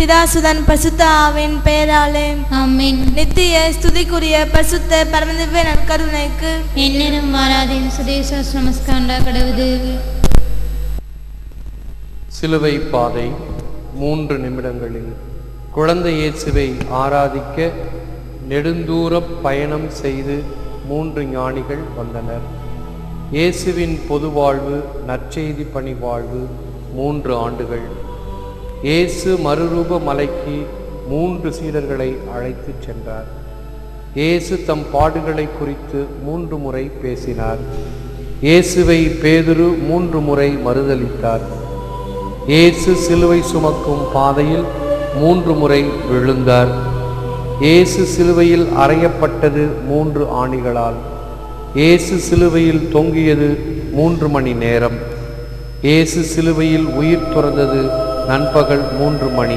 பிதாசுதன் பரிசுத்த ஆவியின் பெயராலே ஆமென். நித்திய ஸ்துதிக்குரிய பரிசுத்த பரமதிவ்ய நற்கருணைக்கு எந்நேரம் மாறாதே சுதேச நமஸ்காண்டா கடவுது. சிலுவை பாதை 3 நிமிடங்களில் குழந்தை இயேசுவை ஆராதிக்க நெடுந்தூர பயணம் செய்து 3 ஞானிகள் வந்தனர். இயேசுவின் பொது வாழ்வு, நற்செய்தி பணி வாழ்வு 3 ஆண்டுகள். இயேசு மறுரூப மலைக்கு 3 சீடர்களை அழைத்து சென்றார். இயேசு தம் பாடுகளை குறித்து 3 முறை பேசினார். இயேசுவை பேதுரு 3 முறை மறுதலித்தார். இயேசு சிலுவை சுமக்கும் பாதையில் 3 முறை விழுந்தார். இயேசு சிலுவையில் அறையப்பட்டது 3 ஆணிகளால். இயேசு சிலுவையில் தொங்கியது 3 மணி நேரம். இயேசு சிலுவையில் உயிர் துறந்தது நண்பகல் 3 மணி.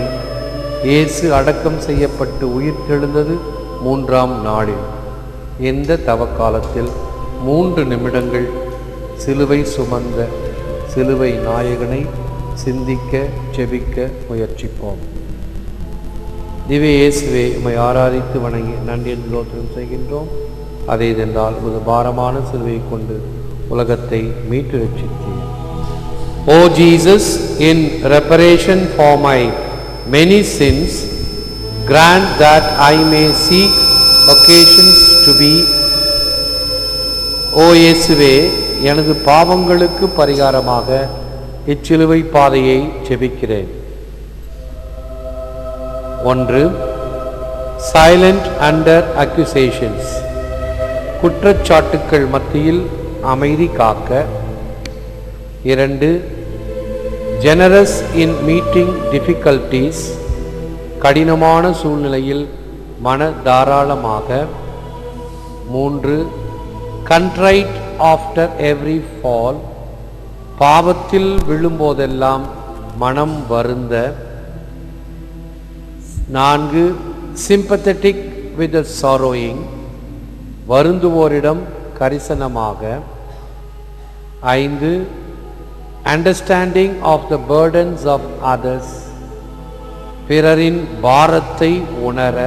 இயேசு அடக்கம் செய்யப்பட்டு உயிர் தெழுந்தது 3ஆம் நாளில். எந்த தவக்காலத்தில் 3 நிமிடங்கள் சிலுவை சுமந்த சிலுவை நாயகனை சிந்திக்க செபிக்க முயற்சிப்போம். திவ்ய இயேசுவே, உம்மை ஆராதித்து வணங்கி நன்றி ஸ்தோத்திரம் செய்கின்றோம். அதே இதென்றால் ஒரு பாரமான சிலுவையை கொண்டு உலகத்தை மீட்டு ரட்சித்தீர். O Jesus, in reparation for my many sins, grant that I may seek occasions to be. O இயேசுவே, எனது பாவங்களுக்கு பரிகாரமாக இச்சிலுவை பாதையை செபிக்கிறேன். 1. Silent under accusations. குற்றச்சாட்டுக்கள் மத்தியில் அமைதி காக்க. 2. Generous in meeting difficulties. கடினமான சூழ்நிலையில் மன தாராளமாக. 3. Contrite after every fall. பாவத்தில் விழும்போதெல்லாம் மனம் வருந்த. 4. Sympathetic with the sorrowing. வருந்துவோரிடம் கரிசனமாக. 5. Understanding of the burdens of others. பிறரின் பாரத்தை உணர.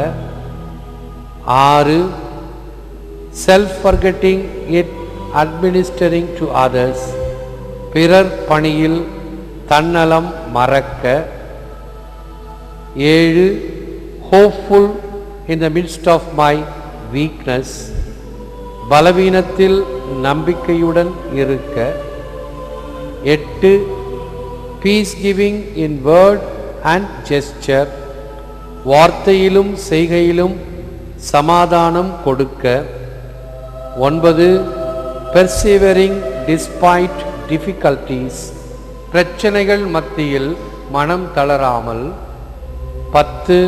6. Self-forgetting yet administering to others. பிறர் பணியில் தன்னலம் மறக்க. 7. Hopeful in the midst of my weakness. பலவீனத்தில் நம்பிக்கையுடன் இருக்க. 8. Peace giving in word and gesture. வார்த்தையிலும் செய்கையிலும் சமாதானம் கொடுக்க. 9. Persevering despite difficulties. பிரச்சனைகள் மத்தியில் மனம் தளராமல். 10.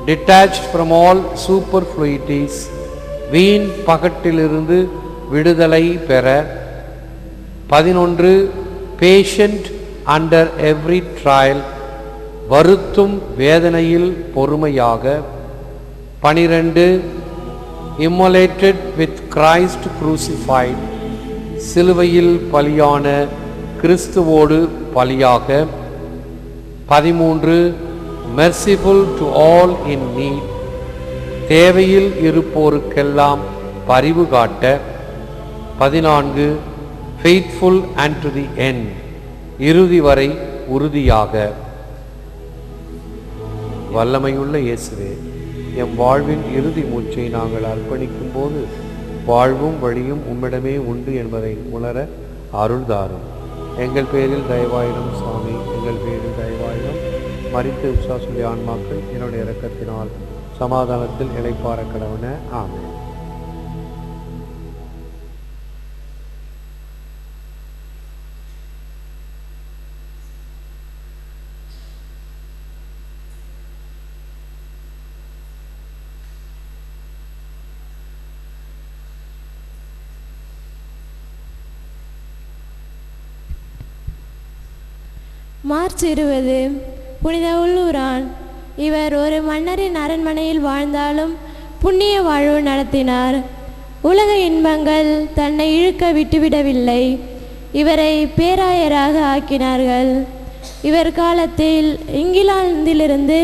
Detached from all superfluities. வீண் பகட்டிலிருந்து விடுதலை பெற. 11. Patient under every trial. வருத்தும் வேதனையில் பொறுமையாக. 12. Immolated with Christ crucified. சிலுவையில் பலியான கிறிஸ்துவோடு பலியாக. 13. Merciful to all in need. தேவையில் இருப்போருக்கெல்லாம் பரிவு காட்ட. 14. Faithful unto the end. இறுதி வரை உறுதியாக. வல்லமையுள்ள இயேசுவே, எம் வாழ்வின் இறுதி மூச்சை நாங்கள் அர்ப்பணிக்கும் போது வாழ்வும் வழியும் உம்மிடமே உண்டு என்பதை உணர அருள்தாரும். எங்கள் பேரில் தயவாயிரம் சுவாமி, எங்கள் பேரில் தயவாயிரம். மரித்த விசுவாசுடைய ஆன்மாக்கள் என்னுடைய இரக்கத்தினால் சமாதானத்தில் இளைப்பாற கடவுன. ஆமென். மார்ச் 20. புனித உள்ளூரான். இவர் ஒரு மன்னரின் அரண்மனையில் வாழ்ந்தாலும் புண்ணிய வாழ்வு நடத்தினார். உலக இன்பங்கள் தன்னை இழுக்க விட்டுவிடவில்லை. இவரை பேராயராக ஆக்கினார்கள். இவர் காலத்தில் இங்கிலாந்திலிருந்து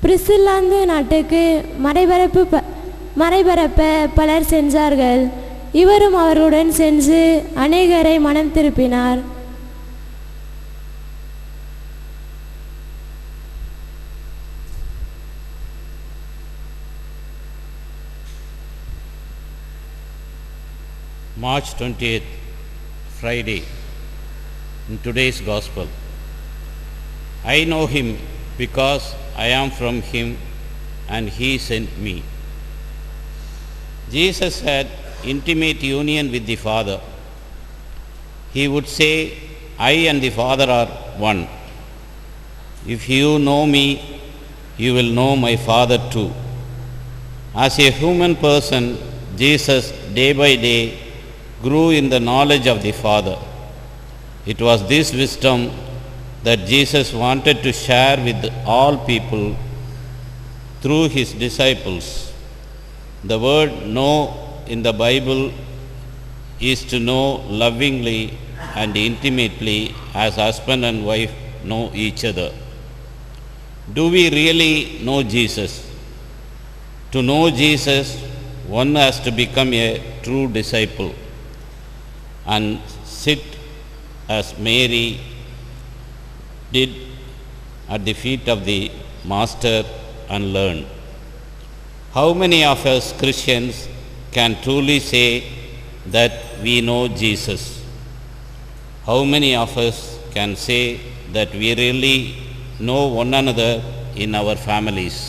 பிரிசில்லாந்து நாட்டுக்கு மறைபரப்ப பலர் சென்றார்கள். இவரும் அவருடன் சென்று அநேகரை மனம் திருப்பினார். March 20th, Friday. In today's Gospel, I know him because I am from him and he sent me. Jesus had intimate union with the Father. He would say, I and the Father are one. If you know me, you will know my Father too. As a human person, Jesus day by day grew in the knowledge of the Father. It was this wisdom that Jesus wanted to share with all people through his disciples. The word know in the Bible is to know lovingly and intimately as husband and wife know each other. Do we really know Jesus? To know Jesus, one has to become a true disciple and sit as Mary did at the feet of the Master and learn. How many of us Christians can truly say that we know Jesus? How many of us can say that we really know one another in our families?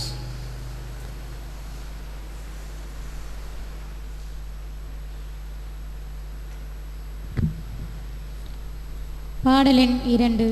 பாடலின் 2.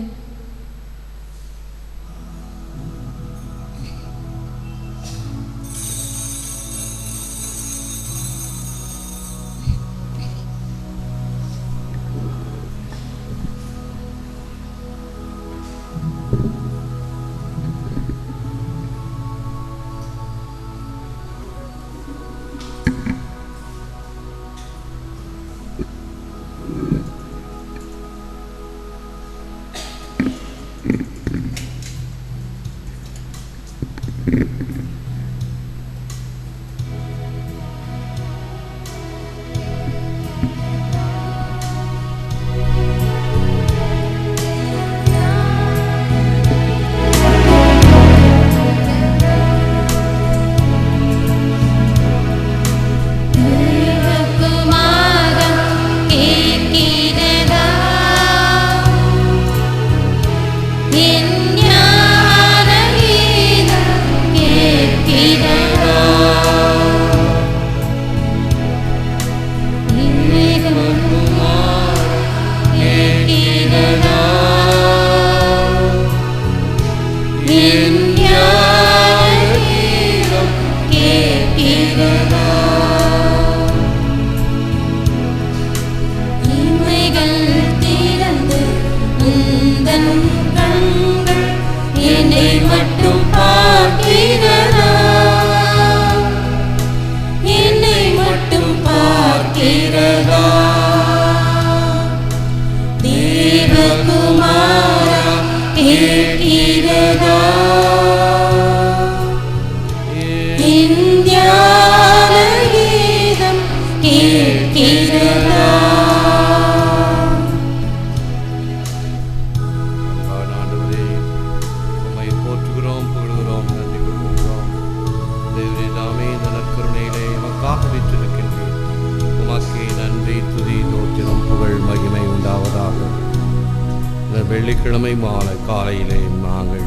வெள்ளிக்கிழமை மாலை காலையிலே நாங்கள்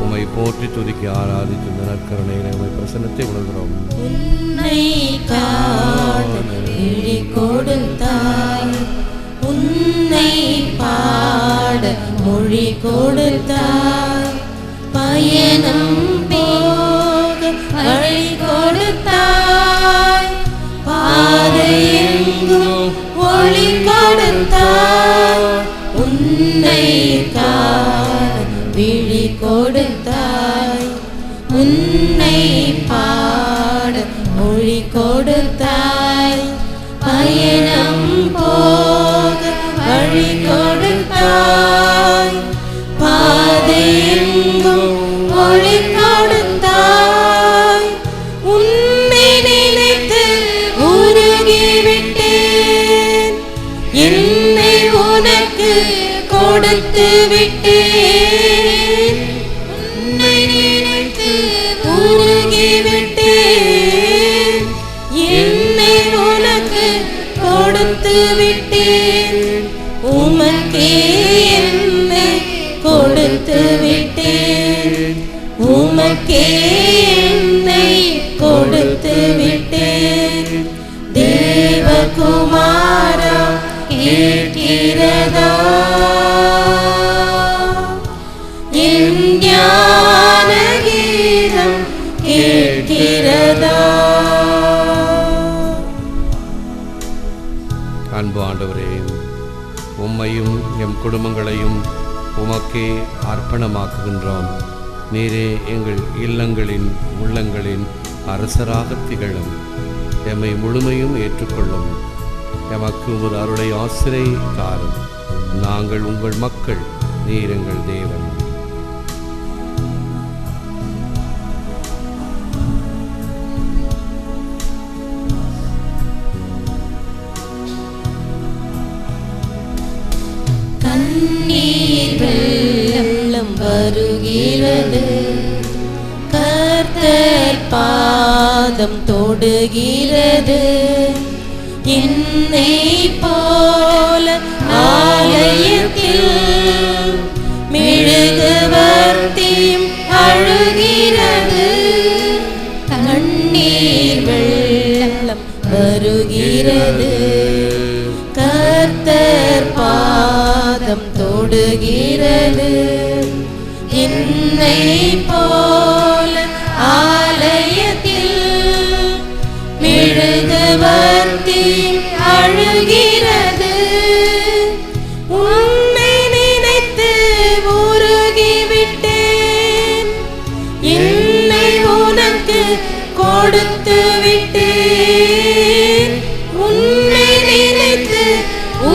உம்மை போற்றி துதிக்க ஆராதித்து நற்கருணையிலே உம்மை பிரசன்னத்தை உணர்கிறோம். உன்னை காண விழி கொடுத்தாய், உன்னை பாட மொழி கொடுத்தாய், பயணம் போக வழி கொடுத்தாய், பாதையெங்கும் ஒளி கொடுத்தாய், உன்னை காண விழி கொடுத்தாய், உன்னை பாட மொழி கொடுத்தாய், பயணம் போக வழி கொடுத்தாய், பாதையெங்கும் ஒளி கொடுத்தாய். உன்னை நினைத்து உருகிவிட்டேன், என்னை உனக்கு கொடுத்து விட்டேன். உன்னை நினைத்து உருகிவிட்டேன், என்னை உனக்கு கொடுத்து விட்டேன். உமக்கே என்னை கொடுத்து விட்டேன், உமக்கே என்னை கொடுத்து விட்டேன். தேவகுமாரா கேட்கிறதா, என் ஞான கீதம் கேட்கிறதா. அன்பு ஆண்டவரே, உம்மையும் எம் குடும்பங்களையும் உமக்கே அர்ப்பணமாக்குகின்றோம். நீரே எங்கள் இல்லங்களின் உள்ளங்களின் அரசராக திகழும். எம்மை முழுமையும் ஏற்றுக்கொள்ளும். எமக்கு ஒரு அருளை ஆசிரை தாரும். நாங்கள் உங்கள் மக்கள், நீர் எங்கள் தேவன். கண்ணீர் வெள்ளம் வருகிறது, கர்த்தர் பாதம் தொடுகிறது. என்னை போல ஆலயத்தில் மெழுகுவர்த்தியும் அழுகிறது. கண்ணீர் வெள்ளம் வருகிறது, கர்த்தர் பாதம் தொடுகிறது. என்னை போல ஆலயத்தில் மெழுகுவர்த்தி அழுகிறது. உன்னை நினைத்து உருகிவிட்டேன், என்னை உனக்கு கொடுத்து விட்டேன். உன்னை நினைத்து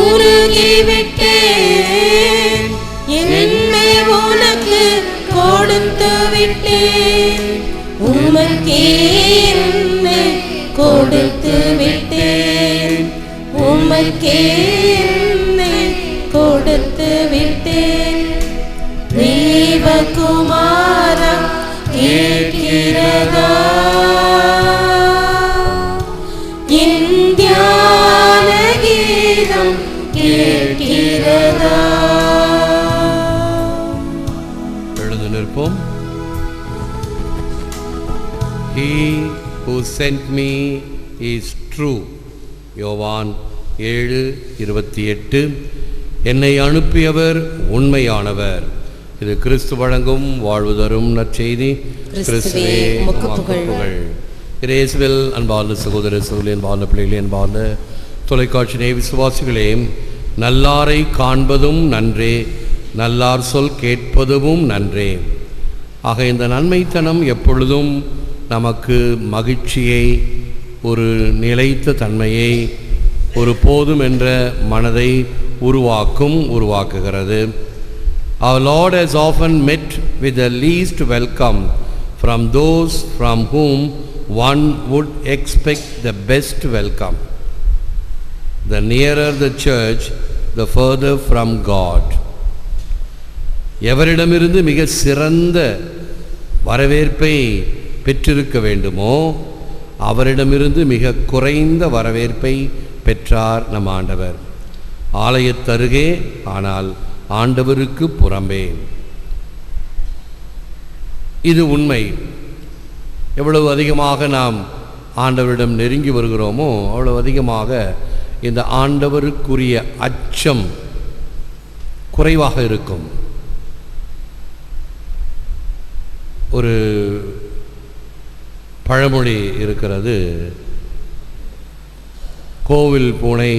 உருகிவிட்டேன், என்னை உனக்கு கொடுத்து விட்டேன். உமக்கே என்னை கொடுத்து விட்டேன், உமக்கே என்னை கொடுத்து விட்டேன். தேவகுமாரா கேட்கிறதா, என் ஞான கீதம் கேட்கிறதா. எழுந்து நிற்போம். He who sent me is true. யோவான் 7:28. என்னை அனுப்பியவர் உண்மையானவர். இது கிறிஸ்து வழங்கும் வாழ்வு தரும் நற்செய்தி. கிறிஸ்துவே உமக்கு புகழ். இயேசுவில் அன்பார்ந்த சகோதர சகோதரி, அன்பார்ந்த பிள்ளைகளே, அன்பார்ந்த தொலைக்காட்சி நேய விசுவாசிகளே, நல்லாரை காண்பதும் நன்றே, நல்லார் சொல் கேட்பதும் நன்றே. ஆக இந்த நன்மைத்தனம் எப்பொழுதும் நமக்கு மகிழ்ச்சியை, ஒரு நிலைத்த தன்மையை, ஒரு போதும் என்ற மனதை உருவாக்குகிறது. Our Lord has often met with the least welcome from those from whom one would expect the best welcome. The nearer the church, the further from God. எவரிடமிருந்து மிக சிறந்த வரவேற்பை பெற்றிருக்க வேண்டுமோ அவரிடமிருந்து மிக குறைந்த வரவேற்பை பெற்றார் நம் ஆண்டவர். ஆலயத்தருகே, ஆனால் ஆண்டவருக்கு புறம்பே. இது உண்மை. எவ்வளவு அதிகமாக நாம் ஆண்டவரிடம் நெருங்கி வருகிறோமோ அவ்வளவு அதிகமாக இந்த ஆண்டவருக்குரிய அச்சம் குறைவாக இருக்கும். ஒரு பழமொழி இருக்கிறது, கோவில் பூனை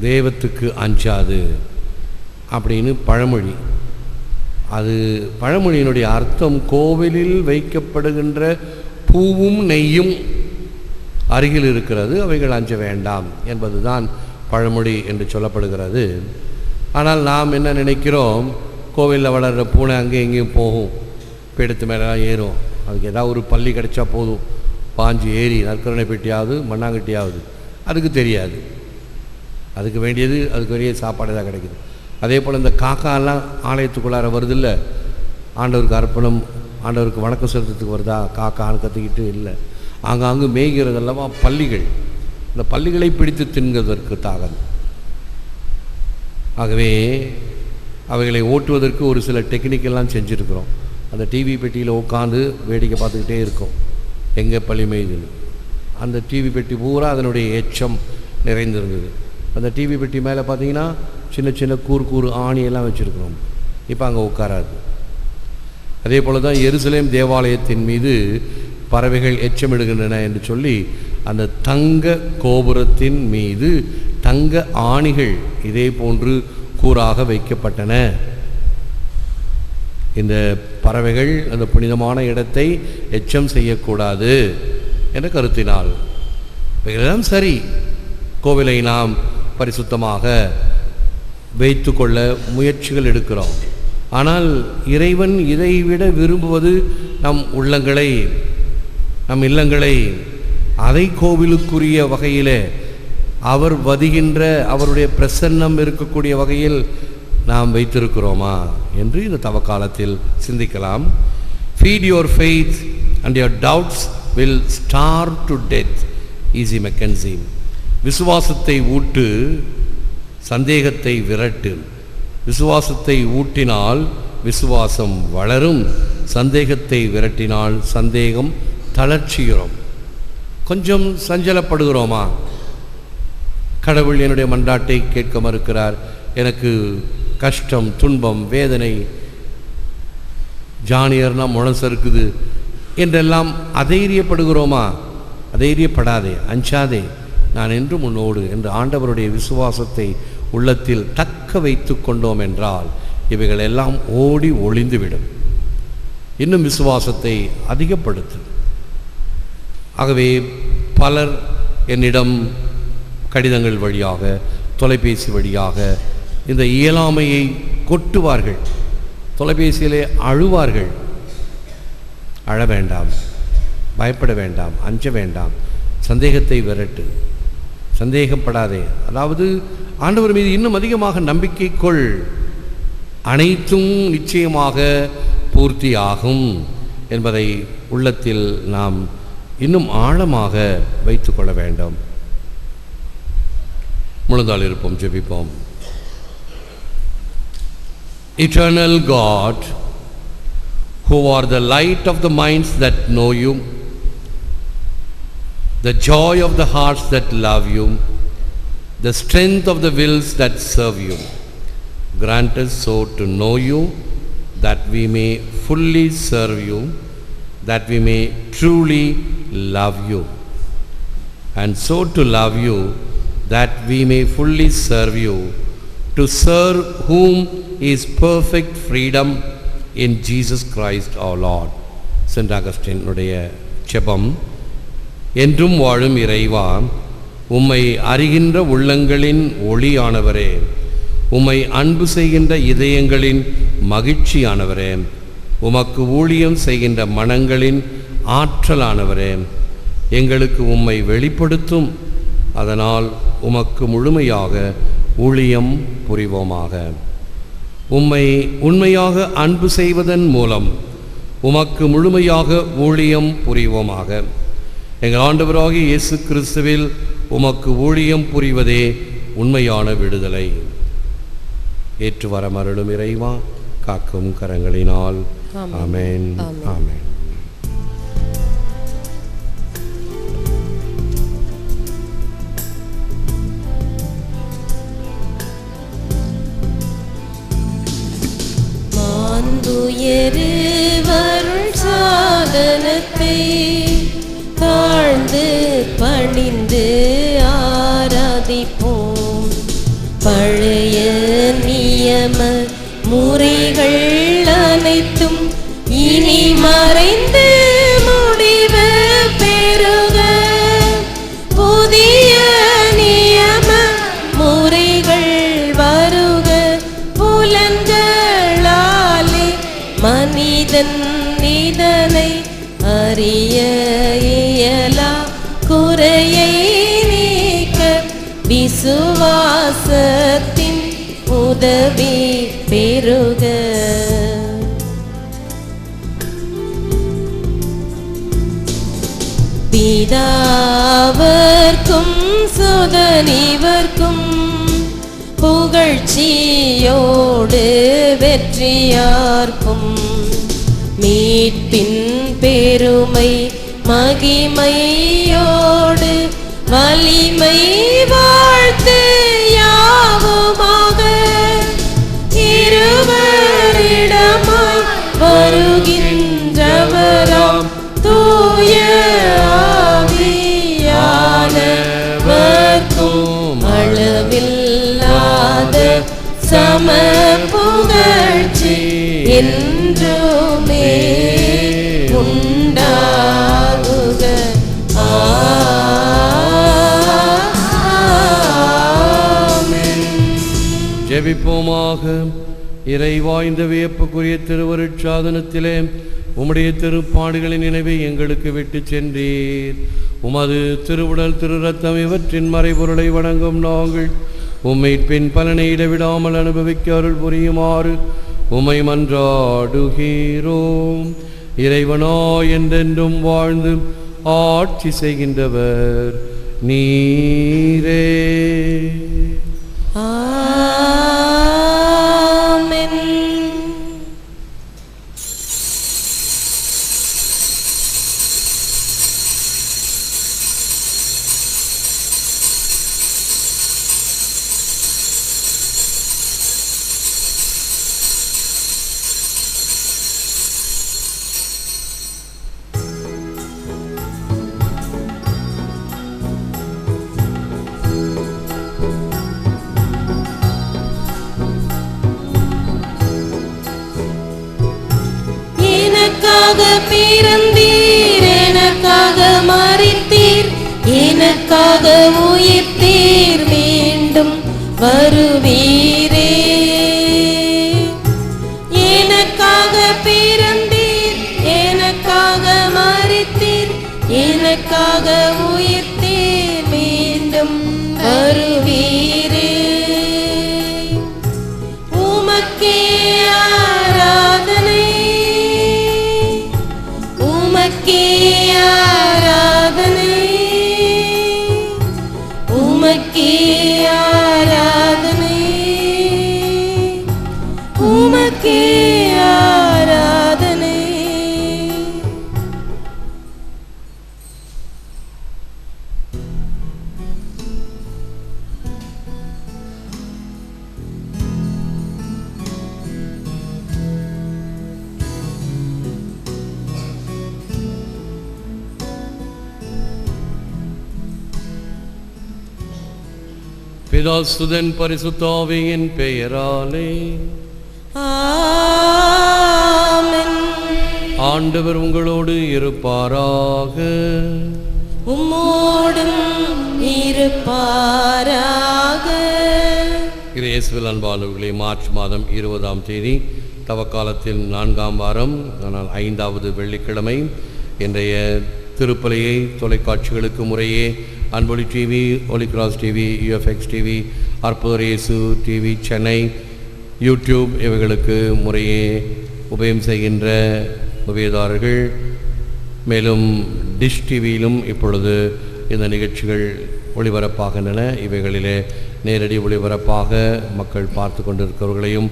தெய்வத்துக்கு அஞ்சாது அப்படின்னு பழமொழி. அது பழமொழியினுடைய அர்த்தம், கோவிலில் வைக்கப்படுகின்ற பூவும் நெய்யும் அருகில் இருக்கிறது, அவைகள் அஞ்ச வேண்டாம் என்பதுதான் பழமொழி என்று சொல்லப்படுகிறது. ஆனால் நாம் என்ன நினைக்கிறோம், கோவிலில் வளர்கிற பூனை அங்கேயும் இங்கேயும் போகும், பீடத்து மேலாம் ஏறும். அதுக்கு ஏதாவது ஒரு பள்ளி கிடைச்சா போதும், பாஞ்சு ஏறி நற்கருணை பெட்டியாவது மண்ணாங்கட்டியாவது. அதுக்கு தெரியாது, அதுக்கு வேண்டிய சாப்பாடு தான் கிடைக்குது. அதே போல் இந்த காக்காலாம் ஆலயத்துக்குள்ளார வருது இல்லை, ஆண்டவருக்கு அர்ப்பணம், ஆண்டவருக்கு வணக்கம் செலுத்துறதுக்கு வருதா, காக்கான்னு கற்றுக்கிட்டு இல்லை. ஆங்காங்கு மேய்கிறதெல்லாமா பள்ளிகள், இந்த பள்ளிகளை பிடித்து தின்கிறதற்கு தாகம். ஆகவே அவைகளை ஓட்டுவதற்கு ஒரு சில டெக்னிக்கெல்லாம் செஞ்சுருக்கிறோம். அந்த டிவி பெட்டியில் உட்காந்து வேடிக்கை பார்த்துக்கிட்டே இருக்கும், எங்கே பள்ளி மேய்துன்னு. அந்த டிவி பெட்டி பூரா அதனுடைய எச்சம் நிறைந்திருந்தது. அந்த டிவி பெட்டி மேலே பார்த்தீங்கன்னா சின்ன சின்ன கூறு ஆணியெல்லாம் வச்சுருக்கிறோம். இப்போ அங்கே உட்காராது. அதே போல் தான் எருசலேம் தேவாலயத்தின் மீது பறவைகள் எச்சமிடுகின்றன என்று சொல்லி அந்த தங்க கோபுரத்தின் மீது தங்க ஆணிகள் இதே போன்று கூறாக வைக்கப்பட்டன. இந்த பறவைகள் அந்த புனிதமான இடத்தை எச்சம் செய்யக்கூடாது என்ற கருத்தினால் இவைகளெல்லாம் சரி, கோவிலை நாம் பரிசுத்தமாக வைத்து கொள்ள முயற்சிகள் எடுக்கிறோம். ஆனால் இறைவன் இதைவிட விரும்புவது நம் இல்லங்களை அதை கோவிலுக்குரிய வகையில் அவர் வதிகின்ற அவருடைய பிரசன்னம் இருக்கக்கூடிய வகையில் நாம் வைத்திருக்கிறோமா என்று இந்த தவக்காலத்தில் சிந்திக்கலாம். Feed your faith and your doubts will starve to death. Easy McKinsey. விசுவாசத்தை ஊட்டு, சந்தேகத்தை விரட்டு. விசுவாசத்தை ஊட்டினால் விசுவாசம் வளரும், சந்தேகத்தை விரட்டினால் சந்தேகம் தளர்ச்சிகிறோம். கொஞ்சம் சஞ்சலப்படுகிறோமா? கடவுள் என்னுடைய மன்றாட்டை கேட்க மறுக்கிறார், எனக்கு கஷ்டம், துன்பம், வேதனை, ஜானியர்னா முழசு இருக்குது என்றெல்லாம் அதைரியப்படுகிறோமா? அதைரியப்படாதே, அஞ்சாதே, நான் என்றும் உன்னோடு என்று ஆண்டவருடைய விசுவாசத்தை உள்ளத்தில் தக்க வைத்து கொண்டோம் என்றால் இவைகள் எல்லாம் ஓடி ஒளிந்துவிடும். இன்னும் விசுவாசத்தை அதிகப்படுத்தும். ஆகவே பலர் என்னிடம் கடிதங்கள் வழியாக, தொலைபேசி வழியாக இந்த இயலாமையை கொட்டுவார்கள், தொலைபேசியிலே அழுவார்கள். அழ வேண்டாம், பயப்பட வேண்டாம், அஞ்ச வேண்டாம், சந்தேகத்தை விரட்டு, சந்தேகப்படாதே. அதாவது ஆண்டவர் மீது இன்னும் அதிகமாக நம்பிக்கை கொள், அனைத்தும் நிச்சயமாக பூர்த்தியாகும் என்பதை உள்ளத்தில் நாம் இன்னும் ஆழமாக வைத்து கொள்ள வேண்டும். முழுதால் இருப்போம், ஜெபிப்போம். Eternal God, who are the light of the minds that know you, the joy of the hearts that love you, the strength of the wills that serve you, grant us so to know you that we may fully serve you, that we may truly love you, and so to love you that we may fully serve you, to serve whom is perfect freedom in Jesus Christ our Lord. Saint Augustine உடைய ஜெபம். என்றும் வாழும் இறைவா, உம்மை அறிகின்ற உள்ளங்களின் ஒளியானவரே, உம்மை அன்பு செய்கின்ற இதயங்களின் மகிழ்ச்சியானவரே, உமக்கு ஊழியம் செய்கின்ற மனங்களின் ஆற்றலானவரே, எங்களுக்கு உம்மை வெளிப்படுத்தும். அதனால் உமக்கு முழுமையாக ஊழியம் புரிவோமாக. உம்மை உண்மையாக அன்பு செய்வதன் மூலம் உமக்கு முழுமையாக ஊழியம் புரிவோமாக. எங்கள் ஆண்டவராகிய இயேசு கிறிஸ்துவில் உமக்கு ஊழியம் புரிவதே உண்மையான விடுதலை. ஏற்று வரமருளும் இறைவா, காக்கும் கரங்களினால். ஆமென், ஆமென். மாந்துயருவருள் சாதனத்தை தாழ்ந்து பணிந்து ஆராதிப்போம். பழைய நியம முறைகள் அனைத்தும் இனி மறைந்து முடிவு பெறுக. புதிய நியம முறைகள் வருக. புலன்களால் மனிதன் இதனை அறிய இயலா குறையை நீக்க விசுவாசத்தின் உதவி பெருக. பிதாவர்க்கும் சுதனிவர்க்கும் புகழ்ச்சியோடு வெற்றியார்க்கும் மீட்பின் பெருமை மகிமையோடு வலிமை வாழ்த்து யாவுமாக இருவரிடமாய் வருகின்றவராம் தூய ஆவியானவர்க்கும் அளவில்லாத சம புகழ்ச்சி என்றுமே உண்டாகுக. ஆமென். ஜெபிப்போமாக. இறைவா, இந்த வியப்புக்குரிய திருவருட்சாதனத்திலே உம்முடைய திருப்பாடுகளின் நினைவை எங்களுக்கு விட்டு சென்றீர். உமது திருவுடல் திரு ரத்தம் இவற்றின் மறைபொருளை வணங்கும் நாங்கள் உம்மை பின் பலனை இடைவிடாமல் அனுபவிக்க அருள் புரியுமாறு உம்மை மன்றாடுகிறோம். இறைவனோ என்றென்றும் வாழ்ந்து ஆட்சி செய்கின்றவர் நீரே. ஆமென். எனக்காக பிறந்தீர், எனக்காக மரித்தீர், எனக்காக உயிர்த்தீர், மீண்டும் வருவீரே. எனக்காக பிறந்தீர், எனக்காக மரித்தீர், எனக்காக உயிர்த்தீர், மீண்டும் வருவீரே. உமக்கே ஆராதனை, உமக்கே ஆராதனை, உமக்கே ஆராதனை, உமக்கே ஆராதனை. பிதா சுதன் பரிசுத்த ஆவியின் பெயராலே ஆமென். ஆண்டவர் உங்களோடு இருப்பாராக. உம்மோடும் இருப்பாராக. இயேசுவில் அன்பானவர்களே, மார்ச் மாதம் 20ஆம் தேதி தவக்காலத்தில் 4ஆம் வாரம், ஆனால் 5வது வெள்ளிக்கிழமை. இன்றைய திருப்பலியை தொலைக்காட்சிகளுக்கு முறையே அன்பொலி டிவி, ஒலிகிராஸ் டிவி, யூஎஃப்எக்ஸ் டிவி, அற்புதர் இயேசு டிவி சென்னை, யூடியூப் இவைகளுக்கு முறையே உபயம் செய்கின்ற உபயதாரர்கள், மேலும் டிஷ் டிவியிலும் இப்பொழுது இந்த நிகழ்ச்சிகள் ஒளிபரப்பாகின்றன. இவைகளிலே நேரடி ஒளிபரப்பாக மக்கள் பார்த்து கொண்டிருக்கிறவர்களையும்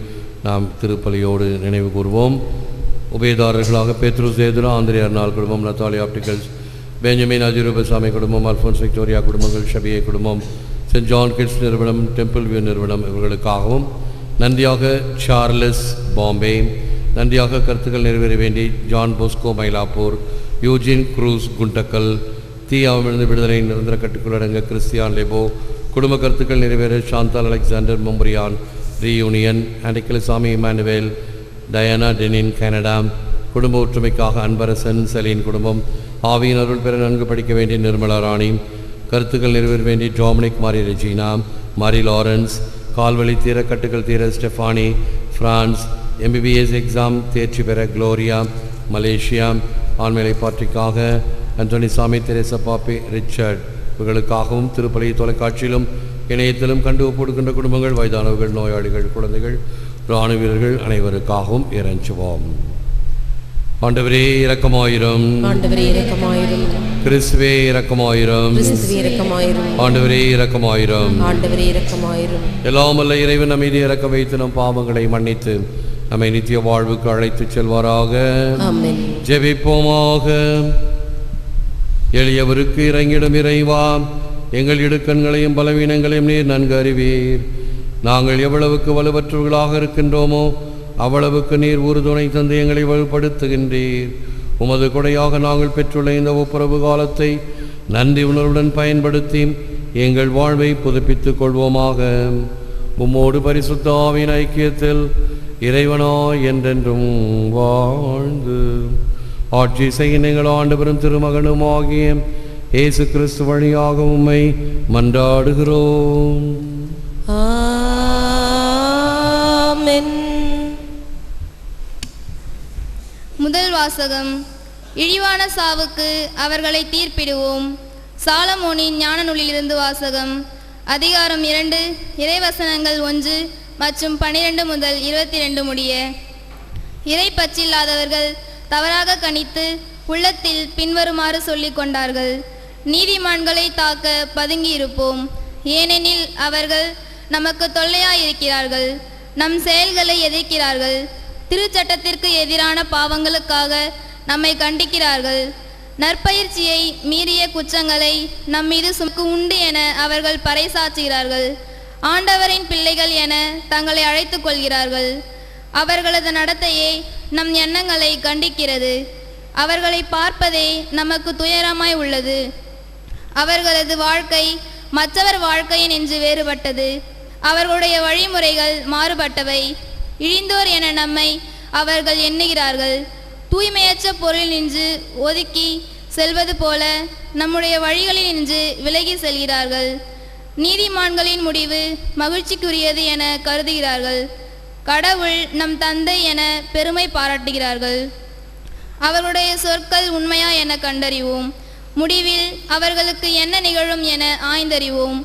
நாம் திருப்பலியோடு நினைவு கூறுவோம். உபயதாரர்களாக பேத்ரு சேதுரா, ஆந்திரே அர்னால் குடும்பம், நத்தாலி ஆப்டிகல்ஸ், பெஞ்சமின் அஜிரூபசாமி குடும்பம், அல்ஃபோன்ஸ் விக்டோரியா குடும்பங்கள், ஷபியே குடும்பம், சென்ட் ஜான் கிட்ஸ் நிறுவனம், டெம்பிள் வியூ நிறுவனம் இவர்களுக்காகவும், நந்தியாக சார்லஸ் பாம்பே, நந்தியாக கருத்துக்கள் நிறைவேற வேண்டி John Bosco Mylapore, Eugene Cruz Guntakal, தீயாவிலிருந்து விடுதலை நிரந்தர கட்டுக்குள்ளடங்க கிறிஸ்டியான் லெபோ, குடும்ப கருத்துக்கள் நிறைவேற சாந்தால் அலெக்சாண்டர் மொம்பரியான் ரீயூனியன், அண்டிக்கலசாமி இமானுவேல், டயானா டெனின் கனடா, குடும்ப ஒற்றுமைக்காக அன்பரசன் செலின் குடும்பம், ஆவியின் அருள் பெற நன்கு படிக்க வேண்டிய நிர்மலா ராணி, கருத்துக்கள் நிறைவேற வேண்டிய டொமினிக் மாரி ரெஜினா, மாரி லாரன்ஸ், கால்வழி தீர கட்டுக்கள் தீர ஸ்டெஃபானி, பிரான்ஸ், MBBS எக்ஸாம் தேர்ச்சி பெற குளோரியா, மலேசியா, ஆண்மேலை பாற்றிக்காக அந்தோனி சாமி, தெரேசா பாப்பி, ரிச்சர்ட் இவர்களுக்காகவும் திருப்பலி தொலைக்காட்சியிலும் இணையத்திலும் கண்டு ஒப்புடுகின்ற குடும்பங்கள், வயதானவர்கள், நோயாளிகள், குழந்தைகள், இராணுவ வீரர்கள் அனைவருக்காகவும் இறைஞ்சுவோம். ஆண்டவரே இரக்கமாயிரும். ஆண்டவரே இரக்கமாயிரும். கிறிஸ்துவே இரக்கமாயிரும். கிறிஸ்துவே இரக்கமாயிரும். ஆண்டவரே இரக்கமாயிரும். ஆண்டவரே இரக்கமாயிரும். எல்லாம் அல்ல இறைவன் நம்மை இறக்க வைத்து நம் பாவங்களை மன்னித்து நம்மை நித்திய வாழ்வுக்கு அழைத்து செல்வாராக. ஆமென். ஜெபிப்போமாக. எளியவருக்கு இறங்கிடும் இறைவா, எங்கள் இடுக்கண்களையும் பலவீனங்களையும் நீர் நன்கு அறிவீர். நாங்கள் எவ்வளவுக்கு வலுவற்றவர்களாக இருக்கின்றோமோ அவ்வளவுக்கு நீர் உறுதுணை தந்து எங்களை வலுப்படுத்துகின்றீர். உமது கொடையாக நாங்கள் பெற்றுள்ள இந்த ஒப்புரவு காலத்தை நன்றி உணர்வுடன் பயன்படுத்தி எங்கள் வாழ்வை புதுப்பித்துக் கொள்வோமாக. உம்மோடு பரிசுத்த ஆவியின் ஐக்கியத்தில் இறைவனாய் என்றென்றும் வாழ்ந்து ஆட்சி செய்ய எங்கள் ஆண்டவரும் திருமகனும் ஆகிய இயேசு கிறிஸ்து வழியாக உம்மை மன்றாடுகிறோம். ஆமென். முதல் வாசகம். இழிவான சாவுக்கு அவர்களை தீர்ப்பிடுவோம். சாலமோனின் ஞான நூலிலிருந்து வாசகம். அதிகாரம் 2, இறைவசனங்கள் 1 மற்றும் 12 முதல் 22 முடிய. இறை பற்றில்லாதவர்கள் தவறாக கணித்து உள்ளத்தில் பின்வருமாறு சொல்லிக் கொண்டார்கள்: நீதிமான்களை தாக்க பதுங்கி இருப்போம், ஏனெனில் அவர்கள் நமக்கு தொல்லையாயிருக்கிறார்கள், நம் செயல்களை எதிர்க்கிறார்கள், திருச்சட்டத்திற்கு எதிரான பாவங்களுக்காக நம்மை கண்டிக்கிறார்கள், நற்பயிற்சியை மீறிய குற்றங்களை நம்மீது சுமக்கு உண்டு என அவர்கள் பறைசாற்றுகிறார்கள், ஆண்டவரின் பிள்ளைகள் என தங்களை அழைத்துக் கொள்கிறார்கள். அவர்களது நடத்தையே நம் எண்ணங்களை கண்டிக்கிறது. அவர்களை பார்ப்பதே நமக்கு துயரமாய் உள்ளது. அவர்களது வாழ்க்கை மற்றவர் வாழ்க்கையின் என்று வேறுபட்டது. அவர்களுடைய வழிமுறைகள் மாறுபட்டவை. இழிந்தோர் என நம்மை அவர்கள் எண்ணுகிறார்கள். தூய்மையற்ற பொருள் நின்று ஒதுக்கி செல்வது போல நம்முடைய வழிகளில் நின்று விலகி செல்கிறார்கள். நீதிமான்களின் முடிவு மகிழ்ச்சிக்குரியது என கருதுகிறார்கள். கடவுள் நம் தந்தை என பெருமை பாராட்டுகிறார்கள். அவர்களுடைய சொற்கள் உண்மையா என கண்டறிவோம். முடிவில் அவர்களுக்கு என்ன நிகழும் என ஆய்ந்தறிவோம்.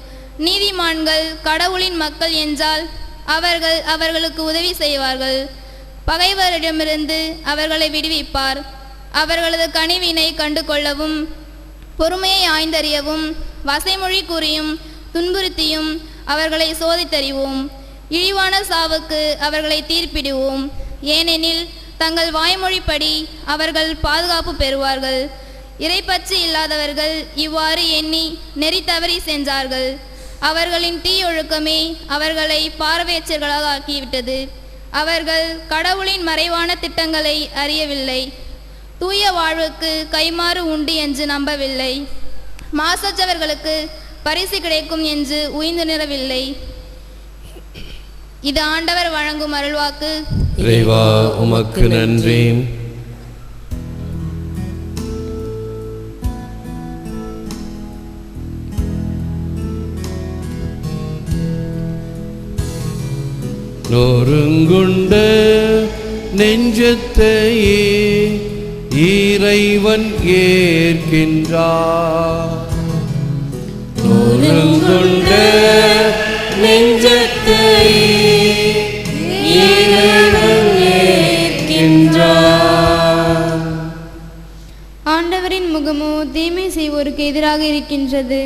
நீதிமான்கள் கடவுளின் மக்கள் என்றால் அவர்கள் அவர்களுக்கு உதவி செய்வார்கள். பகைவரிடமிருந்து அவர்களை விடுவிப்பார். அவர்களது கனிவினை கண்டு கொள்ளவும் பொறுமையை ஆய்ந்தறியவும் வசைமொழி கூறியும் துன்புறுத்தியும் அவர்களை சோதித்தறிவோம். இழிவான சாவுக்கு அவர்களை தீர்ப்பிடுவோம், ஏனெனில் தங்கள் வாய்மொழிப்படி அவர்கள் பாதுகாப்பு பெறுவார்கள். இறைப்பற்று இல்லாதவர்கள் இவ்வாறு எண்ணி நெறி தவறி சென்றார்கள். அவர்களின் தீயொழுக்கமே அவர்களை பார்வையற்றவர்களாக ஆக்கிவிட்டது. அவர்கள் கடவுளின் மறைவான திட்டங்களை அறியவில்லை. தூய வாழ்வுக்கு கைமாறு உண்டு என்று நம்பவில்லை. மாசற்றவர்களுக்கு பரிசு கிடைக்கும் என்று உய்ந்துணரவில்லை. இது ஆண்டவர் வழங்கும் அருள்வாக்கு. இறைவா உமக்கு நன்றி. நொறுங்குண்ட நெஞ்சத்தையே இறைவன் ஏற்கின்றார். நொறுங்குண்ட நெஞ்சத்தையே இறைவன் ஏற்கின்றார். ஆண்டவரின் முகமோ தீமை செய்வோருக்கு எதிராக இருக்கின்றது.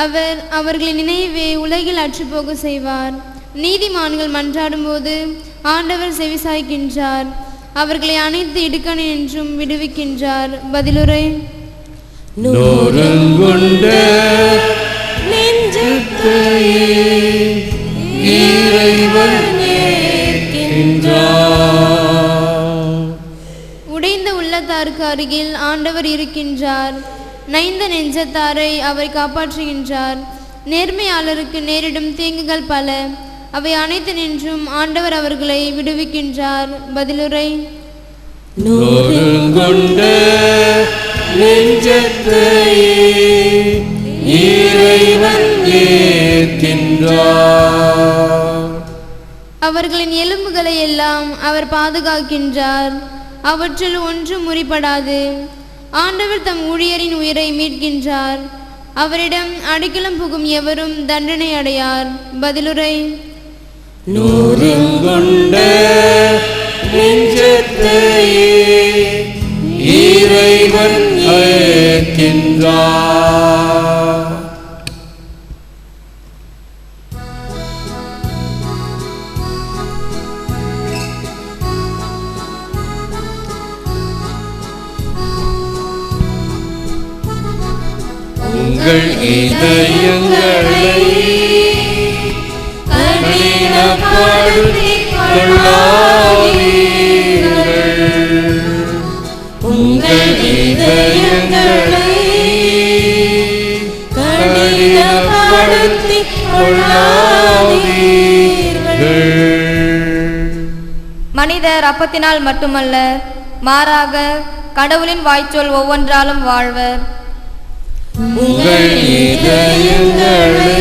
அவர் அவர்களின் நினைவை உலகில் அற்றுப்போக செய்வார். நீதிமான்கள் மன்றாடும்போது ஆண்டவர் செவிசாய்க்கின்றார். அவர்களை அனைத்து இடுக்கணி என்றும் விடுவிக்கின்றார். பதிலுரை: நொறுங்குண்ட நெஞ்சத்தையே இறைவன் ஏற்கின்றார். உடைந்த உள்ளத்தாருக்கு அருகில் ஆண்டவர் இருக்கின்றார். நைந்த நெஞ்சத்தாரை அவர் காப்பாற்றுகின்றார். நேர்மையாளருக்கு நேரிடும் தீங்குகள் பல, அவை அனைத்து நின்றும் ஆண்டவர் அவர்களை விடுவிக்கின்றார். பதிலுரை: நொறுங்குண்ட நெஞ்சத்தையே இறைவன் ஏற்கின்றார். அவர்களின் எலும்புகளை எல்லாம் அவர் பாதுகாக்கின்றார். அவற்றில் ஒன்றும் முறிப்படாது. ஆண்டவர் தம் ஊழியரின் உயிரை மீட்கின்றார். அவரிடம் அடைக்கலம் புகும் எவரும் தண்டனை அடையார். பதிலுரை: நூறுங்கொண்ட நெஞ்சத்தையே இறைவன் அழைக்கின்றார். உங்கள் இதயங்களை கடினப்படுத்திக் கொள்ளாதீர்கள். உங்கள் இதயங்களை கடினப்படுத்திக் கொள்ளாதீர்கள். மனிதர் அப்பத்தினால் மட்டுமல்ல, மாறாக கடவுளின் வாய்ச்சொல் ஒவ்வொன்றாலும் வாழ்வர். உங்கள் இதயங்களை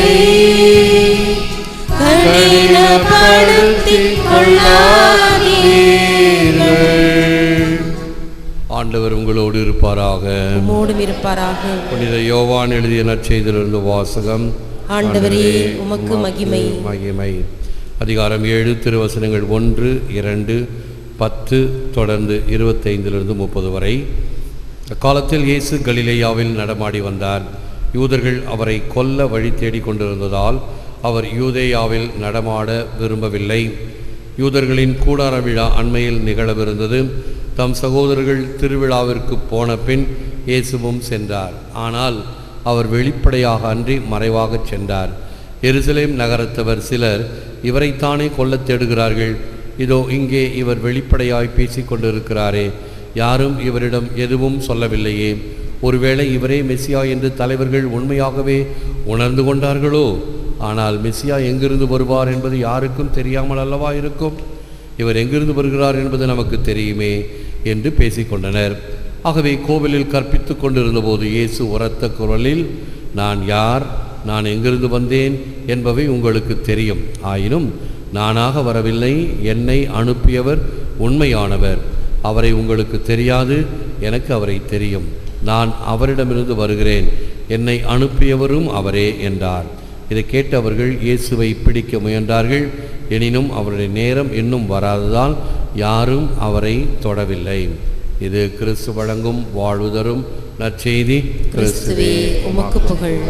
கடினப்படுத்திக் கொள்ளாதீர்கள். ஆண்டவர் உங்களோடு இருப்பாராக. உம்மோடும் இருப்பாராக. புனித யோவான் எழுதிய நற்செய்தியிலிருந்து வாசகம். ஆண்டவரே, உமக்கு மகிமை. மகிமை. அதிகாரம் 7, திருவசனங்கள் 1, 2, 10 தொடர்ந்து 25-30 வரை. அக்காலத்தில் இயேசு கலிலேயாவில் நடமாடி வந்தார். யூதர்கள் அவரை கொல்ல வழி தேடி கொண்டிருந்ததால் அவர் யூதேயாவில் நடமாட விரும்பவில்லை. யூதர்களின் கூடார விழா அண்மையில் நிகழவிருந்தது. தம் சகோதரர்கள் திருவிழாவிற்கு போன பின் இயேசுவும் சென்றார். ஆனால் அவர் வெளிப்படையாக அன்றி மறைவாகச் சென்றார். எருசலேம் நகரத்தவர் சிலர் இவரைத்தானே கொல்லத் தேடுகிறார்கள். இதோ இங்கே இவர் வெளிப்படையாய் பேசிக் கொண்டிருக்கிறாரே, யாரும் இவரிடம் எதுவும் சொல்லவில்லையே. ஒருவேளை இவரே மெசியா என்று தலைவர்கள் உண்மையாகவே உணர்ந்து கொண்டார்களோ? ஆனால் மெசியா எங்கிருந்து வருவார் என்பது யாருக்கும் தெரியாமல் அல்லவா இருக்கும்? இவர் எங்கிருந்து வருகிறார் என்பது நமக்கு தெரியுமே என்று பேசிக்கொண்டனர். ஆகவே கோவிலில் கற்பித்து கொண்டிருந்த போது இயேசு உரத்த குரலில், நான் யார், நான் எங்கிருந்து வந்தேன் என்பவை உங்களுக்கு தெரியும். ஆயினும் நானாக வரவில்லை, என்னை அனுப்பியவர் உண்மையானவர். அவரை உங்களுக்கு தெரியாது, எனக்கு அவரை தெரியும். நான் அவரிடமிருந்து வருகிறேன், என்னை அனுப்பியவரும் அவரே என்றார். இதை கேட்டவர்கள் இயேசுவை பிடிக்க முயன்றார்கள். எனினும் அவருடைய நேரம் இன்னும் வராததால் யாரும் அவரை தொடவில்லை. இது கிறிஸ்து வழங்கும் வாழ்வு தரும் நற்செய்தி. கிறிஸ்துவே, உமக்கு புகழ்.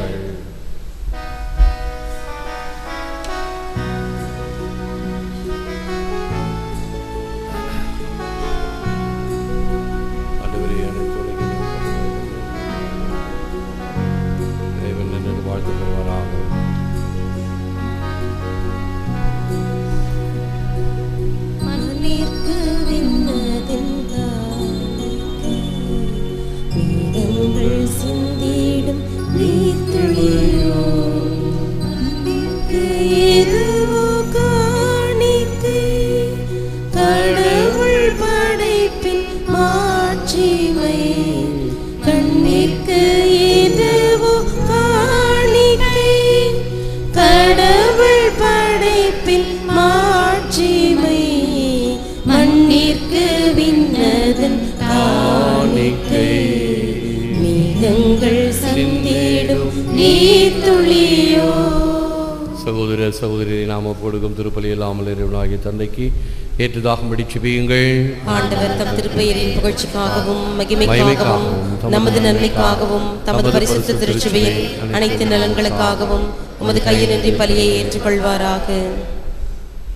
சகோதர சகோதரி, நாம கொடுக்கும் திருப்பலி இல்லாமல் இறைவனாகிய தந்தைக்கு ஏற்றதாகும்படி செபியுங்கள். ஆண்டவர் தம் திருப்பெயரின் புகழ்ச்சிக்காகவும் மகிமைக்காகவும் நமது நன்மைக்காகவும் தமது பரிசுத்த திருச்சபையின் அனைத்து நலன்களுக்காகவும் உமது கையினின்றி பலியை ஏற்றுக்கொள்வாராக.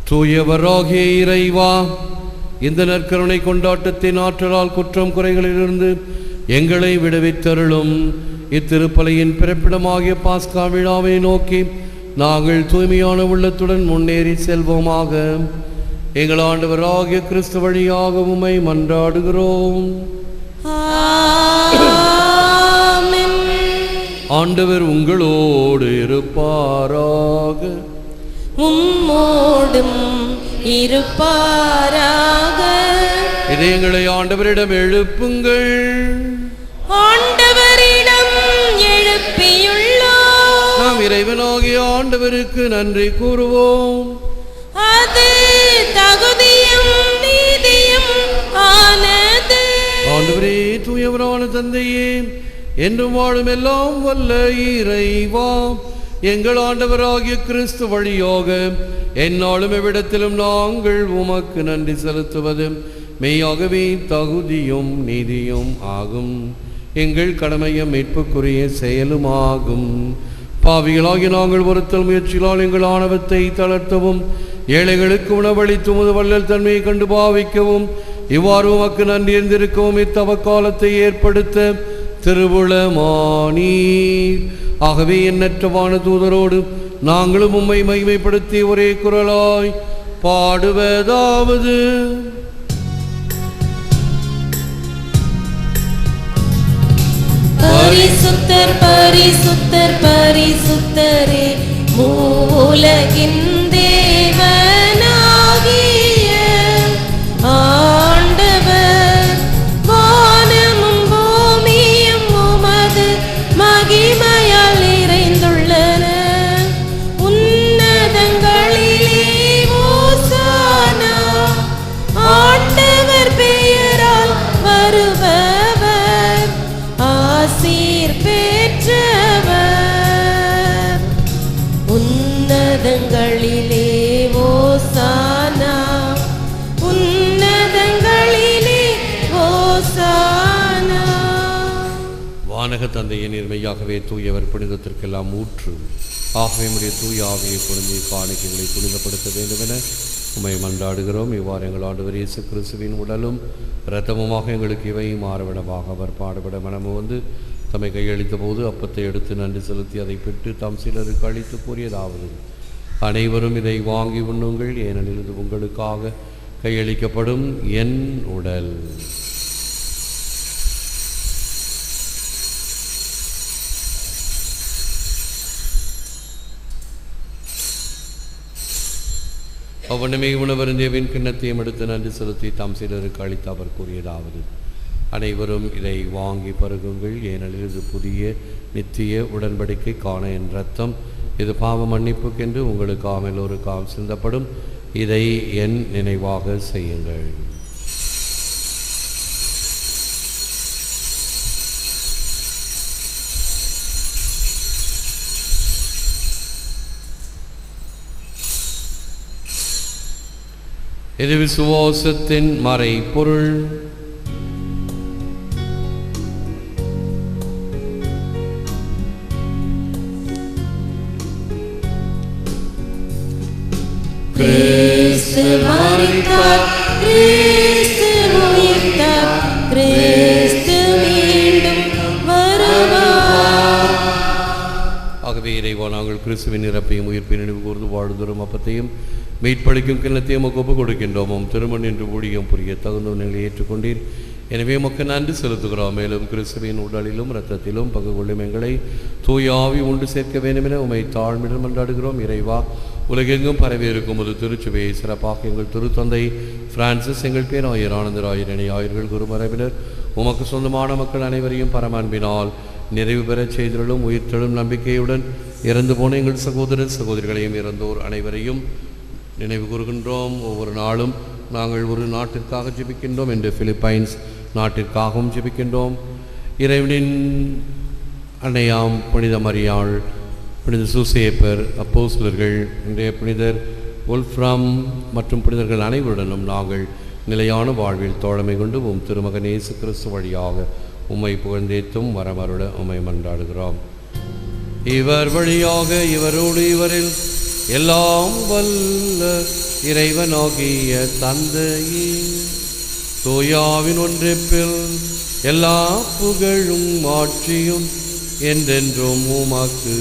தூயவராகிய இறைவா, இந்த நற்கருணை கொண்டாட்டத்தின் ஆற்றலால் குற்றம் குறைகளிலிருந்து எங்களை விடுவித்தருளும். இத்திருப்பலியின் பிறப்பிடமாகிய பாஸ்கா விழாவை நோக்கி நாங்கள் தூய்மையான உள்ளத்துடன் முன்னேறி செல்வோமாக. எங்கள் ஆண்டவராகிய கிறிஸ்து வழியாக உம்மை மன்றாடுகிறோம். ஆண்டவர் உங்களோடு இருப்பாராக. உம்மோடும் இருப்பாராக. இதயங்களை ஆண்டவரிடம் எழுப்புங்கள். ஆண்டவரிடம் எழுப்பியுள்ளோம். நாம் இறைவனாகிய ஆண்டவருக்கு நன்றி கூறுவோம். அது தகுதியும் நீதியும் ஆனது. ஆண்டவரே, தூயவரான தந்தையே, என்றும் வாழும் எல்லாம் வல்ல இறைவா, எங்கள் ஆண்டவராகிய கிறிஸ்து வழியாக எந்நாளும் எவ்விடத்திலும் நாங்கள் உமக்கு நன்றி செலுத்துவது மெய்யாகவே தகுதியும் நீதியும் ஆகும். எங்கள் கடமையும் மீட்புக்குரிய செயலுமாகும். பாவிகளாகி நாங்கள் ஒருத்தல் முயற்சிகளால் எங்கள் ஆணவத்தை தளர்த்தவும் ஏழைகளுக்கு உணவளித்து உமது வள்ளல் தன்மையை கண்டு பாவிக்கவும் இவ்வாறு உமக்கு நன்றி இருந்திருக்கவும் இத்தவ காலத்தை ஏற்படுத்த திருவுளமானீர். ஆகவே எண்ணற்ற வான தூதரோடு நாங்களும் உம்மை மகிமைப்படுத்தி ஒரே குரலாய் பாடுவதாவது: பரிசுத்தர் பரிசுத்தர் பரிசுத்தரே, மூலகின் தேவனாகிய ஆண்டவர், வானமும் பூமியும் உமது மகிமையால் நிறைந்துள்ளன. உன்னதங்களிலே ஓசானா, ஆண்டவர் பெயரால் வருபவர் ஆசீர் பெற்றவர். உன்னதங்களிலே ஓசானா, உன்னதங்களிலே ஓசானா. வானக தந்தையை நேர்மையாகவே தூயவர் புனிதத்திற்கெல்லாம் ஊற்று. ஆகவே உடைய தூய ஆவியை பொருந்தி காணிக்கைகளை புனிதப்படுத்த வேண்டும் என உம்மை மன்றாடுகிறோம். இவ்வாறு எங்கள் ஆண்டவர் இயேசு கிறிஸ்துவின் உடலும் இரத்தமுமாக எங்களுக்கு இவை மாறுவிடமாக அவர் பாடுபட மனமு வந்து தம்மை கையளித்த போது அப்பத்தை எடுத்து நன்றி செலுத்தி அதை பெற்று தாம் சிலருக்கு அளித்து கூறியதாவது: அனைவரும் இதை வாங்கி உண்ணுங்கள், ஏனெனில் இது உங்களுக்காக கையளிக்கப்படும் என் உடல். அவ்வண்ணமே உணவருந்தியவின் கிண்ணத்தையும் எடுத்து நன்றி செலுத்தி தாம் சிலருக்கு அளித்து அவர் கூறியதாவது: அனைவரும் இதை வாங்கி பருகுங்கள், ஏனெனில் இது புதிய நித்திய உடன்படிக்கைக்கான என் இரத்தம். இது பாவ மன்னிப்புக்கென்று உங்களுக்காக எல்லோருக்காக சிந்தப்படும். இதை என் நினைவாக செய்யுங்கள். இது விசுவாசத்தின் மறை பொருள். கிறிஸ்து மரித்தார், கிறிஸ்து உயிர்த்தார், கிறிஸ்து மீண்டும் வருவார். ஆகவே இறைவா, நாங்கள் கிறிஸ்துவின் இறப்பையும் உயிர்ப்பை நினைவு கூர்ந்து வாழ்ந்தோறும் அப்பத்தையும் மீட்பளிக்கும் கிண்ணத்தையும் ஒப்பு கொடுக்கின்றோம். திருமண் என்று ஊழியம் புரிய தகுந்த நிலையை ஏற்றுக்கொண்டீர். எனவே உமக்கு நன்றி செலுத்துகிறோம். மேலும் கிறிஸ்துவின் உடலிலும் இரத்தத்திலும் பங்கு கொள்ளும் எங்களை தூய ஆவி உண்டு சேர்க்க வேண்டும் என உம்மை தாழ்மையுடன் மன்றாடுகிறோம். இறைவா, உலகெங்கும் பரவி இருக்கும் ஒரு திருச்சுவையை சிறப்பாக எங்கள் திருத்தந்தை பிரான்சிஸ், எங்கள் பேராயர் ஆனந்தராயர் இணை ஆயர்கள், குருமரபினர், உமக்கு சொந்தமான மக்கள் அனைவரையும் பரமன்பினால் நிறைவு பெறச் செய்தலும் உயிர்த்தெழும் நம்பிக்கையுடன் இறந்து போன எங்கள் சகோதரர் சகோதரிகளையும் இறந்தோர் அனைவரையும் நினைவு கூறுகின்றோம். ஒவ்வொரு நாளும் நாங்கள் ஒரு நாட்டிற்காக ஜெபிக்கின்றோம் என்று பிலிப்பைன்ஸ் நாட்டிற்காகவும் ஜெபிக்கின்றோம். இறைவனின் அன்னையாம் புனித மரியாள், புனித சூசேப்பர், அப்போஸ்தலர்கள், இன்றைய புனிதர் ஒல்ஃப்ராம் மற்றும் புனிதர்கள் அனைவருடனும் நாங்கள் நிலையான வாழ்வில் தோழமை கொண்டு உம் திருமகன் இயேசு கிறிஸ்து வழியாக உம்மை புகழ்ந்தேத்தும் வரமருட உம்மை மன்றாடுகிறோம். இவர் வழியாக இவரோடு இவரில் எல்லாம் வல்ல இறைவனாகிய தந்தையே, தூயாவின் ஒன்றிப்பில் எல்லா புகழும் ஆட்சியும் என்றென்றும் உமக்கு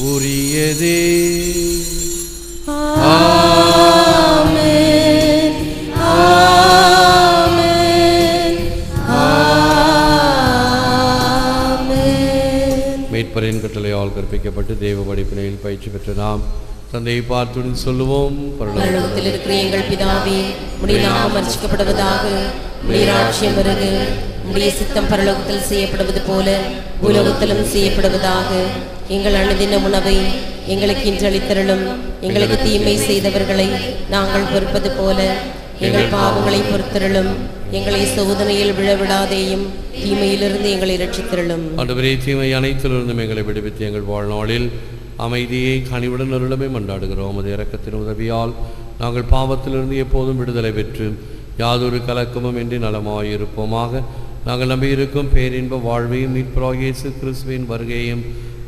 உரியதே. ஆமென், ஆமென், ஆமென். மீட்பரின் கட்டளையால் கற்பிக்கப்பட்டு தேவ படிப்பினையில் பயிற்சி பெற்ற நாம் தந்தையை பார்த்துடன் சொல்லுவோம்: பரலோகத்தில் இருக்கிற எங்கள் பிதாவே, உம்முடைய நாமம் அர்ச்சிக்கப்படுவதாக, உம்முடைய ராஜ்யம் வருக, உம்முடைய சித்தம் பரலோகத்தில் செய்யப்படுவது போல பூலோகத்திலும் செய்யப்படுவதாக. எங்கள் அனுதின உணவை எங்களுக்கு இன்று அளித்தருளும். எங்களுக்கு தீமை செய்தவர்களை நாங்கள் பொறுப்பது போல எங்கள் பாவங்களை பொறுத்தருளும். எங்களை சோதனையில் விழவிடாதேயும் தீமையிலிருந்து எங்களை ரட்சித்தருளும். ஆண்டவரே, தீமை அனைத்திலிருந்தும் எங்களை விடுவித்து எங்கள் வாழ்நாளில் அமைதியை கனிவுடன் அருளமே மன்றாடுகிறோம். அது இரக்கத்தின் உதவியால் நாங்கள் பாவத்திலிருந்து எப்போதும் விடுதலை பெற்று யாதொரு கலக்கமும் இன்றி நலமாயிருப்போமாக. நாங்கள் நம்பியிருக்கும் பேரின்ப வாழ்வையும் மீட்பராகிய இயேசு கிறிஸ்துவின் வருகையையும்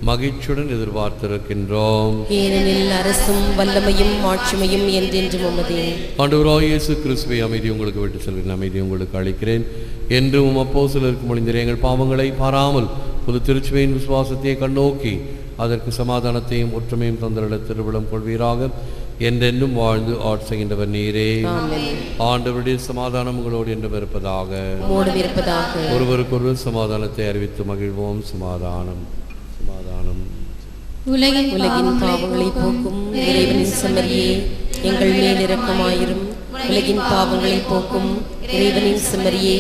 மகிழ்ச்சியுடன் எதிர்பார்த்திருக்கின்றோம். ஏனெனில் அரசும் வல்லமையும் ஆட்சிமையும் என்றென்றும் உமதே. ஆண்டவராகிய இயேசு கிறிஸ்துவை அமைதி உங்களுக்கு விட்டு செல்கிறேன், அமைதி உங்களுக்கு அளிக்கிறேன் என்றும் அப்போஸ்தலருக்கு மொழிந்தீரே. எங்கள் பாவங்களை பாராமல் புது திருச்சபையின் விசுவாசத்தை கண்ணோக்கி அதற்கு சமாதானத்தையும் ஒற்றுமையும் தந்தருள திருவிழம் கொள்வீராக. என்றென்றும் வாழ்ந்து ஆட்சிகின்றவர் நீரே. ஆண்டவருடைய சமாதானம் உங்களோடு என்றும் இருப்பதாக. ஒருவருக்கொருவர் சமாதானத்தை அறிவித்து மகிழ்வோம். சமாதானம் சமாதானம். உலகின் பாவங்களை போக்கும் இறைவனின் செம்மறியே, எங்கள் மேல் இரக்கமாயிரும். உலகின் பாவங்களை போக்கும் இறைவனின் செம்மறியே,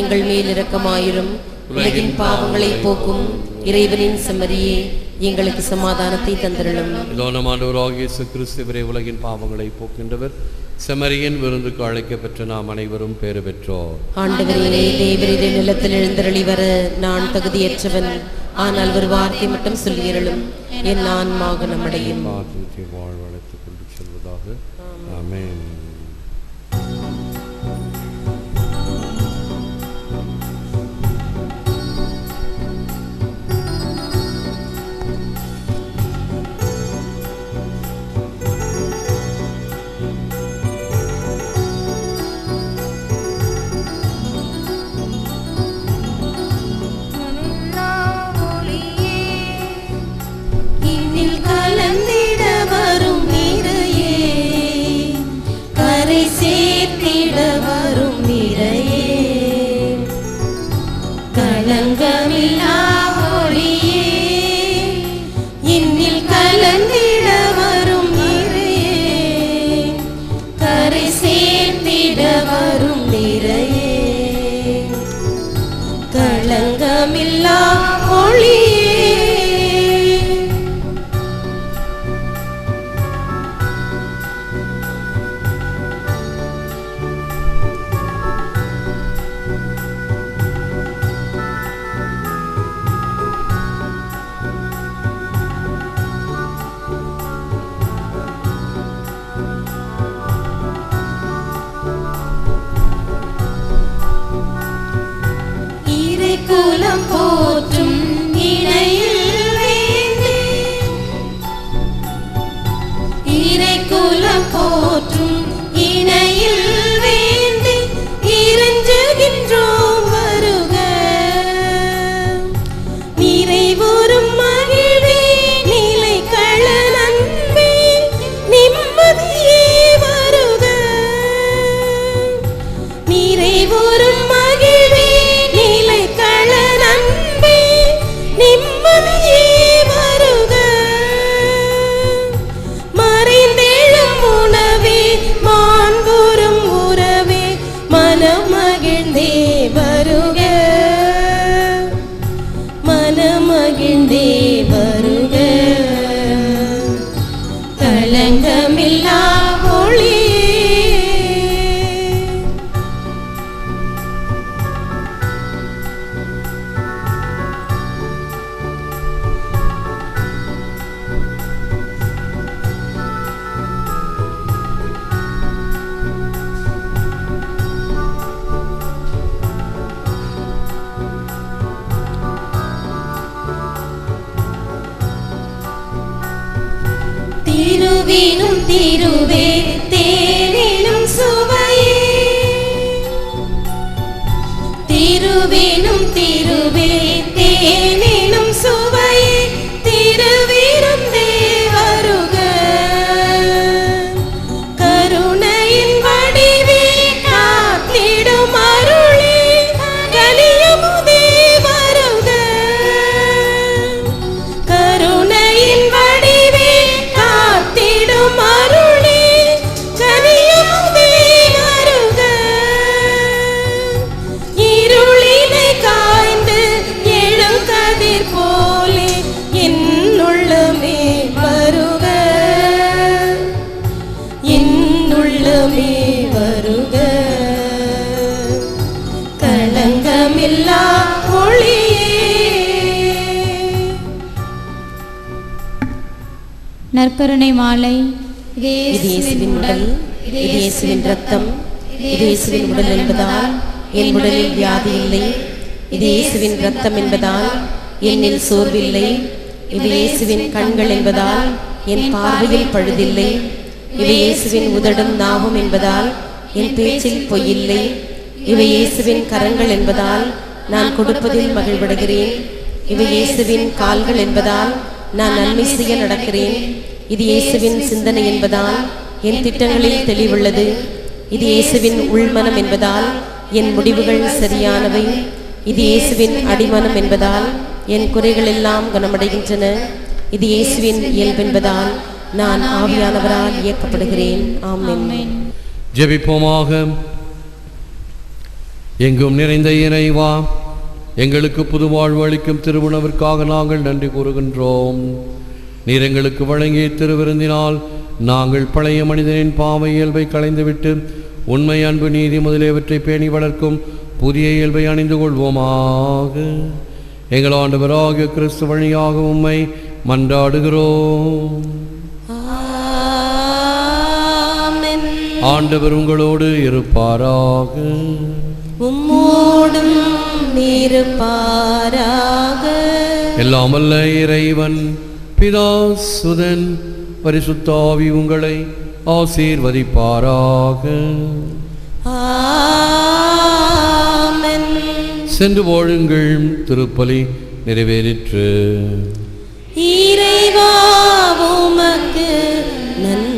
எங்கள் மேல் இரக்கமாயிரும். உலகின் பாவங்களை போக்கும் இறைவனின் செம்மறியே, எங்களுக்கு சமாதானத்தை தந்திரலும். நம் ஆண்டவராகிய இயேசு கிறிஸ்துவரே, உலகின் பாவங்களை போக்கின்றவர், செம்மறியின் விருந்துக்கு அழைக்கப்பெற்ற நாம் அனைவரும் பேறு பெற்றோர். ஆண்டவரே, தேவரீரே, நிலத்தில் எழுந்தருளி வர நான் தகுதியற்றவன். ஆனால் ஒரு வார்த்தை மட்டும் சொல்லியருளும், என் ஆன்மாக நம்மடையும் வாழ்வழைத்துக் கொண்டு செல்வதாக. ஆமென். திருவினும் திருவே தேனினும் சுவையே, திருவினும் திருவே தேனினும் சுவையே, திருவிரும் தேவருக. கருணையின் வடிவே காத்திடும் அருளே, கலியமுதே வருக. கருணையின் வடிவே காத்திடும் அருளே, கலியமுதே வருக. இருளினை காய்ந்து எழும் நிறமில்லா ஒளியே. நற்கருணை மாலை. இது இயேசுவின் உடல், இது இயேசுவின் இரத்தம். இது இயேசுவின் உடல் என்பதால் என் உடலில் வியாதி இல்லை. இது இயேசுவின் இரத்தம் என்பதால் என்னில் சோர்வில்லை. இது இயேசுவின் கண்கள் என்பதால் என் பார்வையில் பழுதில்லை. இவை இயேசுவின் உதடும் நாவும் என்பதால் என் பேச்சில் பொய்யில்லை. இவை இயேசுவின் கரங்கள் என்பதால் நான் கொடுப்பதில் மகிழ்வடைகிறேன். இவை இயேசுவின் கால்கள் என்பதால் நான் நன்மை செய்ய நடக்கிறேன். இது இயேசுவின் சிந்தனை என்பதால் என் திட்டங்களில் தெளிவுள்ளது. இது இயேசுவின் உள்மனம் என்பதால் என் முடிவுகள் சரியானவை. இது இயேசுவின் அடிமனம் என்பதால் என் குறைகள் எல்லாம் குணமடைகின்றன. இது இயேசுவின் இயல்பென்பதால் நான் ஆவியானவரால் இயக்கப்படுகிறேன். ஆமென். ஜெபிப்போமாக. எங்கும் நிறைந்த இறைவா, எங்களுக்கு புது வாழ்வு அளிக்கும் திருவுணவிற்காக நாங்கள் நன்றி கூறுகின்றோம். நீர் எங்களுக்கு வழங்கிய திருவிருந்தினால் நாங்கள் பழைய மனிதனின் பாவ இயல்பை களைந்துவிட்டு உண்மை, அன்பு, நீதி முதலியவற்றை பேணி வளர்க்கும் புதிய இயல்பை அணிந்து கொள்வோமாக. எங்கள் ஆண்டவராகிய கிறிஸ்து வழியாக உம்மை மன்றாடுகிறோம். ஆமென். ஆண்டவர் உங்களோடு இருப்பாராக. உம்மோடும் இருப்பாராக. எல்லாம் வல்ல இறைவன் பிதா, சுதன், பரிசுத்த ஆவி உங்களை ஆசீர்வதிப்பாராக. ஆமென். சென்று வாழுங்கள். திருப்பலி நிறைவேறிற்று. இறைவா உமக்கு நன்றி.